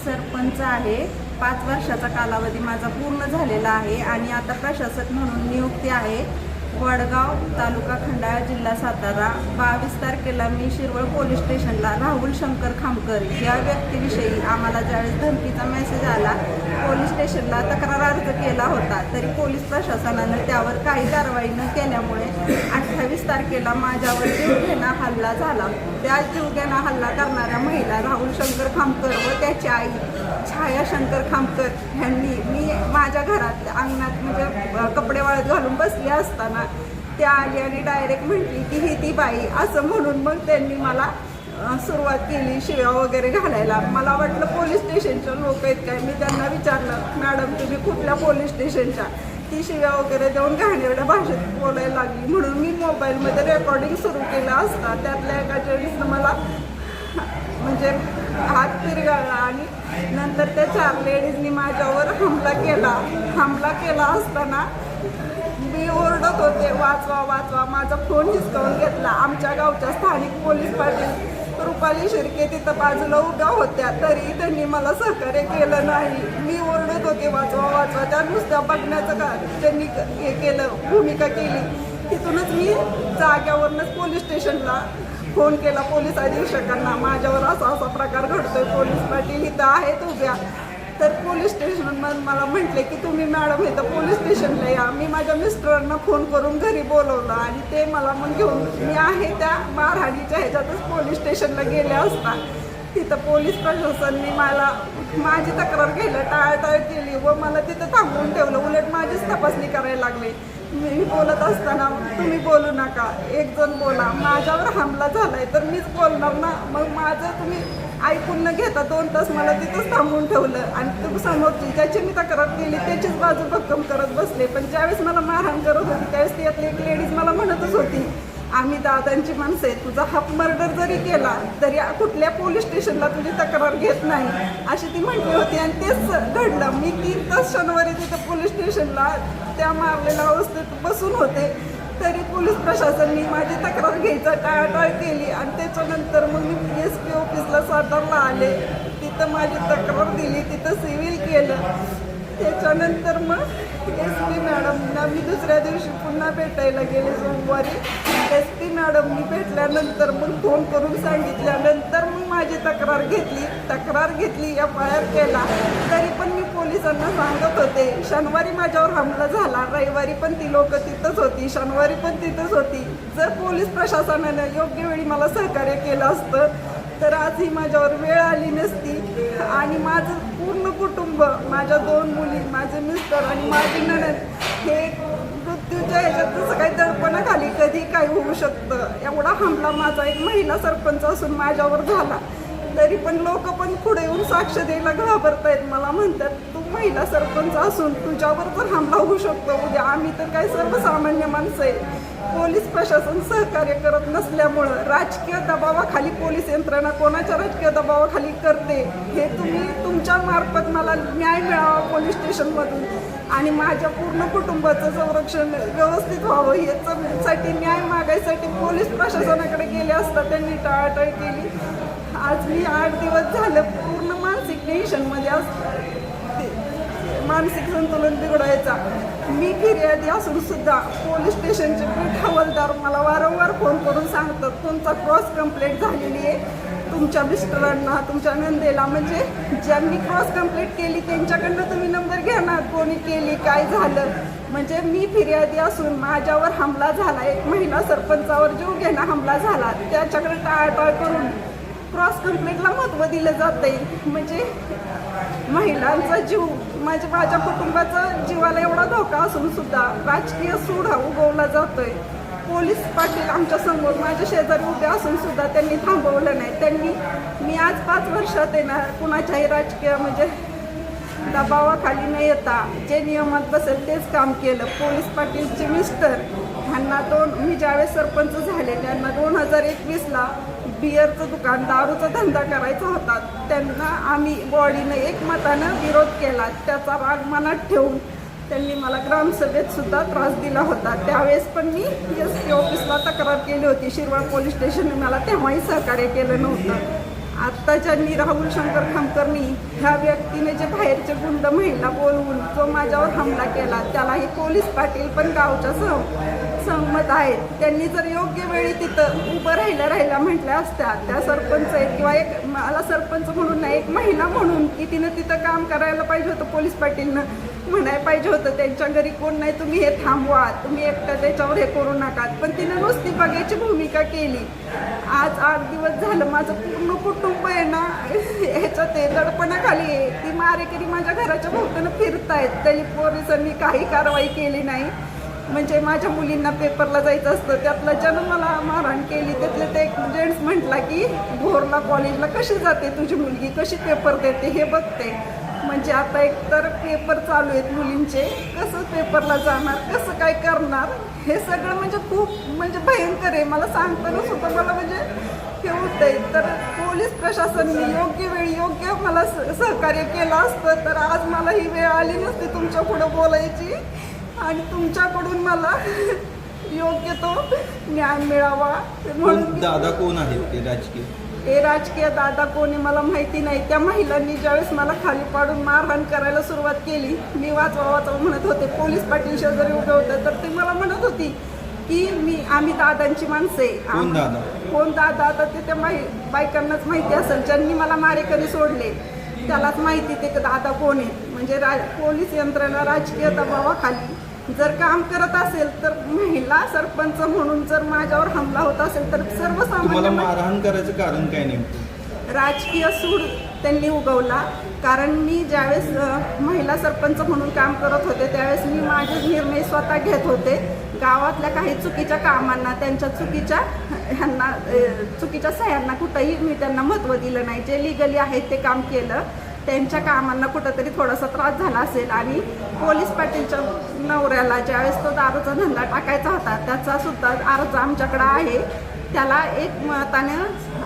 सरपंच आहे. 5 वर्षाचा कालावधी माझा पूर्ण झालेला आहे आणि आता प्रशासक म्हणून नियुक्ती आहे. वडगाव, तालुका खंडाळा, जिल्हा सातारा. 22 तारखेला मी शिरवळ पोलीस स्टेशनला राहुल शंकर खामकर या व्यक्तीविषयी आम्हाला ज्यावेळेस धमकीचा मेसेज आला, पोलीस स्टेशनला तक्रार अर्ज केला होता. तरी पोलीस प्रशासनानं त्यावर काही कारवाई न केल्यामुळे 28 तारखेला माझ्यावर जीवघेणा हल्ला झाला. त्या जीवघेणा हल्ला करणाऱ्या महिला राहुल शंकर खामकर व त्याची आई छाया शंकर खामकर यांनी मी माझ्या घरात अंगणात म्हणजे कपडे वाळत घालून बसली असताना त्या आली आणि डायरेक्ट म्हटली की ही ती बाई असं म्हणून मग त्यांनी मला सुरुवात केली शिव्या वगैरे घालायला. मला वाटलं पोलीस स्टेशनच्या लोक आहेत काय. मी त्यांना विचारलं, मॅडम तुम्ही कुठल्या पोलीस स्टेशनच्या? ती शिव्या वगैरे देऊन घाणेरड्या भाषेत बोलायला लागली. म्हणून मी मोबाईलमध्ये रेकॉर्डिंग सुरू केलं असता त्यातल्या एका लेडीजनं मला म्हणजे हात फिरगाळला आणि नंतर त्या 4 लेडीजनी माझ्यावर हमला केला असताना मी ओरडत होते, वाचवा वाचवा. माझा फोन हिसकावून घेतला. आमच्या गावच्या स्थानिक पोलीस पाटील रुपाली शिर्के तिथं बाजूला उभ्या होत्या, तरी त्यांनी मला सहकार्य केलं नाही. मी ओरडत होते, वाचवा वाचवा. त्या नुसत्या बघण्याचं का त्यांनी हे केलं, भूमिका केली. तिथूनच मी जाग्यावरूनच पोलीस स्टेशनला फोन केला पोलीस अधीक्षकांना, माझ्यावर असा प्रकार घडतोय, पोलीस पाटील इथं आहेत उभ्या. तर पोलीस स्टेशनमध्ये मला म्हटले की तुम्ही मॅडम इथं पोलीस स्टेशनला या. मी माझ्या मिस्टरांना फोन करून घरी बोलवलं आणि ते मला मग घेऊन मी आहे त्या मारहाणीच्या ह्याच्यातच पोलीस स्टेशनला गेले असता तिथं पोलीस प्रशासनाने माझी तक्रार घ्यायला टाळाटाळ केली व मला तिथं थांबवून ठेवलं. उलट माझीच तपासणी करायला लागली. मी बोलत असताना तुम्ही बोलू नका, एक जण बोला. माझ्यावर हमला झालाय तर मीच बोलणार ना. मग माझं तुम्ही ऐकून न घेता 2 तास मला तिथंच थांबवून ठेवलं आणि तुम्ही समोरची ज्याची मी तक्रार केली त्याचीच बाजू भक्कम करत बसले. पण ज्यावेळेस मला मारहाण करत होती त्यावेळेस त्यातली एक लेडीज मला म्हणतच होती, आम्ही दादांची माणसं आहे, तुझा हाफ मर्डर जरी केला तरी कुठल्या पोलीस स्टेशनला तुझी तक्रार घेत नाही अशी ती म्हटली होती. आणि तेच घडलं. मी 3 तास शनिवारी तिथं पोलीस स्टेशनला त्या मारलेल्या अवस्थेत बसून होते, तरी पोलीस प्रशासनाने माझी तक्रार घ्यायचा टाळाटाळ केली. आणि त्याच्यानंतर मग मी SP ऑफिसला सातारला आले, तिथं माझी तक्रार दिली, तिथं सिव्हिल केलं. त्याच्यानंतर मग SP मॅडमना मी दुसऱ्या दिवशी पुन्हा भेटायला गेले सोमवारी. SP मॅडमनी भेटल्यानंतर मग फोन करून सांगितल्यानंतर मग माझी तक्रार घेतली FIR केला. तरी पण मी पोलिसांना सांगत होते. शनिवारी माझ्यावर हमला झाला, रविवारी पण ती लोक तिथंच होती, शनिवारी पण तिथंच होती. जर पोलीस प्रशासनानं योग्य वेळी मला सहकार्य केलं असतं तर आज ही माझ्यावर वेळ आली नसती. आणि माझं पूर्ण कुटुंब, माझ्या 2 मुली, माझे मिस्टर आणि माझी नणंद हे मृत्यूच्या ह्याच्यात जसं काही दडपणाखाली कधी काय होऊ शकतं. एवढा हमला माझा एक महिला सरपंच असून माझ्यावर झाला. तरी पण लोक पण पुढे येऊन साक्ष द्यायला घाबरतायत. मला म्हणतात तू महिला सरपंच असून तुझ्यावर तर हमला होऊ शकतो उद्या. आम्ही तर काय सर्वसामान्य माणसं आहे. पोलीस प्रशासन सहकार्य करत नसल्यामुळं राजकीय दबावाखाली पोलीस यंत्रणा कोणाच्या राजकीय दबावाखाली करते हे तुम्ही तुमच्या मार्फत मला न्याय मिळावा पोलीस स्टेशनमधून आणि माझ्या पूर्ण कुटुंबाचं संरक्षण व्यवस्थित व्हावं याच्यासाठी न्याय मागायसाठी पोलीस प्रशासनाकडे गेले असता त्यांनी टाळाटाळ केली. आज मी 8 दिवस झालं पूर्ण मानसिक टेन्शनमध्ये असते. मानसिक संतुलन बिघडायचा. मी फिर्यादी असून सुद्धा पोलीस स्टेशनचे पीठ हवालदार मला वारंवार फोन करून सांगतात तुमचा क्रॉस कंप्लेंट झालेली आहे तुमच्या मिस्टरांना, तुमच्या नंदेला. म्हणजे ज्यांनी क्रॉस कंप्लेंट केली त्यांच्याकडनं तुम्ही नंबर घ्या ना, कोणी केली, काय झालं. म्हणजे मी फिर्यादी असून माझ्यावर हमला झाला, एक महिला सरपंचावर जीवघेणा हमला झाला, त्याच्याकडे टाळाटाळ करून क्रॉस कंप्लेंटला महत्त्व दिलं जात आहे. म्हणजे महिलांचा जीव म्हणजे माझ्या कुटुंबाचा जीवाला एवढा धोका असून सुद्धा राजकीय सूड हा उगवला जातोय. पोलीस पाटील आमच्या समोर माझ्या शेजारी उभे असून सुद्धा त्यांनी थांबवलं नाही. मी आज 5 वर्षात येणार कुणाच्याही राजकीय म्हणजे दबावाखाली न येता जे नियमात बसेल तेच काम केलं. पोलीस पाटीलचे मिस्टर ह्यांना मी ज्यावेळेस सरपंच झाले त्यांना 2021ला बिअरचं दुकान, दारूचा धंदा करायचा होता. त्यांना आम्ही बॉडीनं एकमतानं विरोध केला. त्याचा राग मनात ठेवून त्यांनी मला ग्रामसभेत सुद्धा त्रास दिला होता. त्यावेळेस पण मी SP ऑफिसला तक्रार केली होती. शिरवळ पोलीस स्टेशनने मला तेव्हाही सहकार्य केलं नव्हतं. आत्ता ज्यांनी राहुल शंकर खामकरनी ह्या व्यक्तीने जे बाहेरचे गुंड महिला बोलवून जो माझ्यावर हमला केला त्याला हे पोलीस पाटील पण गावच्या सहमत आहेत. त्यांनी जर योग्य वेळी तिथं उभं राहिल्या म्हटल्या असत्या त्या सरपंच आहेत किंवा एक मला सरपंच म्हणून नाही एक महिला म्हणून की तिनं तिथं काम करायला पाहिजे होतं. पोलीस पाटीलनं म्हणायला पाहिजे होतं त्यांच्या घरी कोण नाही तुम्ही हे थांबवा, तुम्ही एकटं त्याच्यावर हे करू नका. पण तिनं नुसती बघायची भूमिका केली. आज 8 दिवस झालं माझं पूर्ण कुटुंब आहे ना ह्याच्यात दडपणाखाली आहे. ती मारेकरी माझ्या घराच्या भोवतीनं फिरतायत तरी पोलिसांनी काही कारवाई केली नाही. म्हणजे माझ्या मुलींना पेपरला जायचं असतं त्यातला जन्माला मारहाण केली. त्यातले ते एक जेंट्स म्हटला की भोरला कॉलेजला कशी जाते तुझी मुलगी, कशी पेपर देते हे बघते. म्हणजे आता एकतर पेपर चालू आहेत मुलींचे, कसं पेपरला जाणार, कसं काय करणार, हे सगळं म्हणजे खूप म्हणजे भयंकर आहे. मला सांगताना सुद्धा मला म्हणजे हे होतंय. तर पोलीस प्रशासनाने योग्य वेळी योग्य मला सहकार्य केलं असतं तर आज मला ही वेळ आली नसती तुमच्या पुढं बोलायची आणि तुमच्याकडून मला योग्य तो न्याय मिळावा. म्हणून दादा कोण आहेत ते राजकीय? हे राजकीय दादा कोणी मला माहिती नाही. त्या महिलांनी ज्यावेळेस मला खाली पाडून मारहाण करायला सुरुवात केली मी वाचवा म्हणत होते. पोलीस पाटील शेजारी उभे होते तर ती मला म्हणत होती की आम्ही दादांची माणसं आहे. कोण दादा आता ते त्या बायकांनाच माहिती असेल ज्यांनी मला मारेकरी सोडले त्यालाच माहिती ते दादा कोण आहेत. म्हणजे पोलीस यंत्रणा राजकीय दबावाखाली जर काम करत असेल तर महिला सरपंच म्हणून जर माझ्यावर हमला होत असेल तर सर्वसामान्य मारहाण करायचं कारण काय नेमकं? राजकीय सूड त्यांनी उगवला. कारण मी ज्यावेळेस महिला सरपंच म्हणून काम करत होते त्यावेळेस मी माझे निर्णय स्वतः घेत होते. गावातल्या काही चुकीच्या कामांना त्यांच्या चुकीच्या सह्यांना कुठंही मी त्यांना महत्त्व दिलं नाही. जे लिगली आहेत ते काम केलं. त्यांच्या कामांना कुठंतरी थोडासा त्रास झाला असेल आणि पोलीस पाटीलच्या नवऱ्याला ज्यावेळेस तो दारूचा धंदा टाकायचा होता त्याचा सुद्धा अर्ज आमच्याकडे आहे. त्याला एक मताने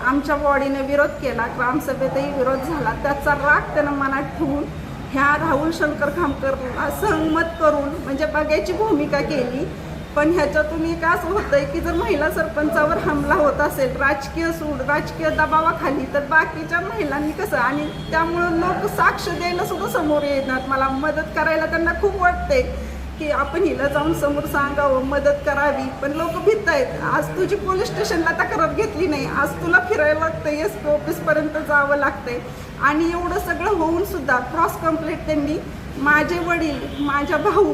आमच्या बॉडीने विरोध केला, ग्रामसभेतही विरोध झाला. त्याचा राग त्यानं मनात ठेवून ह्या राहुल शंकर खामकरला सहमत करून म्हणजे बघायची भूमिका केली. पण ह्याच्यातून एक असं होतंय की जर महिला सरपंचावर हमला होत असेल राजकीय दबावाखाली तर बाकीच्या महिलांनी कसं आणि त्यामुळं लोक साक्ष द्यायला सुद्धा समोर येणार. मला मदत करायला त्यांना खूप वाटते की आपण हिला जाऊन समोर सांगावं मदत करावी पण लोक भीत आहेत. आज तुझी पोलीस स्टेशनला तक्रार घेतली नाही, आज तुला फिरायला लागतं SP ऑफिसपर्यंत जावं लागतंय. आणि एवढं सगळं होऊन सुद्धा क्रॉस कंप्लेंट त्यांनी माझे वडील, माझा भाऊ,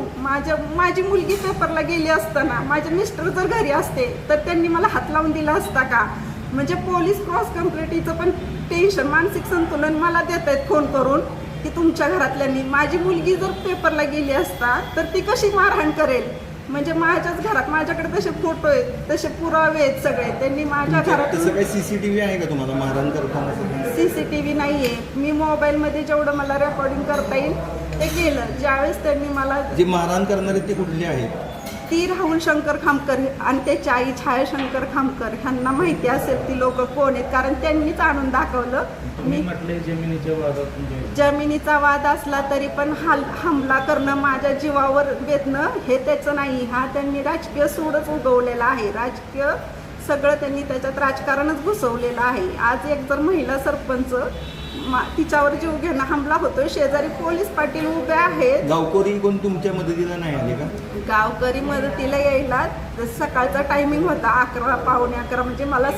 माझी मुलगी पेपरला गेली असताना माझे मिस्टर जर घरी असते तर त्यांनी मला हात लावून दिला असता का? म्हणजे पोलीस क्रॉस कंप्लेंटीचं पण टेन्शन मानसिक संतुलन मला देत आहेत फोन करून की तुमच्या घरातल्यांनी माझी मुलगी जर पेपरला गेली असता तर ती कशी मारहाण करेल. म्हणजे माझ्याच घरात माझ्याकडे तसे फोटो आहेत तसे पुरावे आहेत सगळे. त्यांनी माझ्या घरात CCTV आहे का तुम्हाला मारहाण करताना? CCTV नाही आहे. मी मोबाईलमध्ये जेवढं मला रेकॉर्डिंग करता येईल ते केलं. ज्यावेळेस त्यांनी मला जे मारहाण करणारे ते कुठले आहेत? ती राहुल शंकर खामकर आणि त्याची आई छाया शंकर खामकर ह्यांना माहिती असेल ती लोक कोण आहेत कारण त्यांनीच आणून दाखवलं. मी म्हटले जमिनीचा वाद असला तरी पण हमला करणं माझ्या जीवावर बेतणं हे त्याचं नाही. हा त्यांनी राजकीय सूडच उगवलेला आहे. राजकीय सगळं त्यांनी त्याच्यात राजकारणच घुसवलेलं आहे. आज एक जर महिला सरपंच तिच्यावर जीव घेणं हमला होतोय. शेजारी पोलीस पाटील उभे आहेत. गावकरी कोण तुमच्या मदतीला नाही आले का? गावकरी मदतीला यायला सकाळचा टायमिंग होता 11 पावणे 11 म्हणजे मला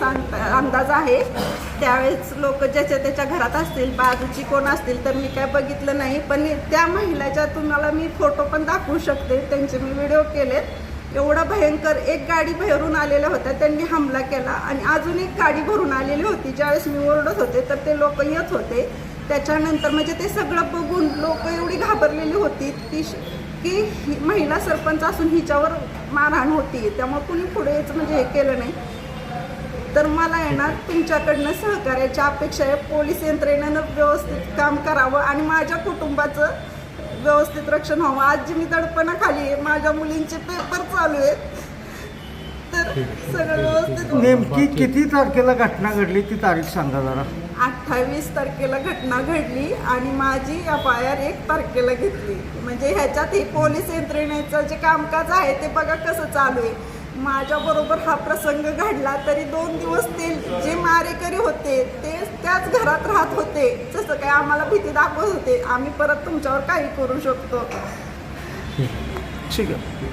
अंदाज आहे. त्यावेळेस लोक ज्याच्या त्याच्या घरात असतील बाजूची कोण असतील तर मी काय बघितलं नाही. पण त्या महिलाच्या तुम्हाला मी फोटो पण दाखवू शकते, त्यांचे मी व्हिडिओ केलेत. एवढा भयंकर एक गाडी भरून आलेल्या होत्या त्यांनी हमला केला आणि अजून एक गाडी भरून आलेली होती. ज्यावेळेस मी ओरडत होते तर ते लोक येत होते. त्याच्यानंतर म्हणजे ते सगळं बघून लोक एवढी घाबरलेली होती की महिला सरपंच असून हिच्यावर मारहाण होती. त्यामुळे कुणी पुढे यायचं म्हणजे हे केलं नाही. तर मला येणार तुमच्याकडनं सहकार्याची अपेक्षा आहे. पोलीस यंत्रणेनं व्यवस्थित काम करावं आणि माझ्या कुटुंबाचं व्यवस्थित रक्षण व्हावं. आज जी मी दडपणाखाली आहे माझ्या मुलींचे पेपर चालू आहेत तर सगळं व्यवस्थित. नेमकी किती तारखेला घटना घडली ती तारीख सांगा जरा. 28 तारखेला घटना घडली आणि माझी FIR 1 तारखेला घेतली. म्हणजे ह्याच्यात ही पोलीस यंत्रणेचं जे कामकाज आहे ते बघा कसं चालू आहे. माझ्याबरोबर हा प्रसंग घडला तरी 2 दिवस ते जे मारेकरी होते ते त्याच घरात राहत होते, जसं काय आम्हाला भीती दाखवत होते आम्ही परत तुमच्यावर काही करू शकतो. ठीक आहे.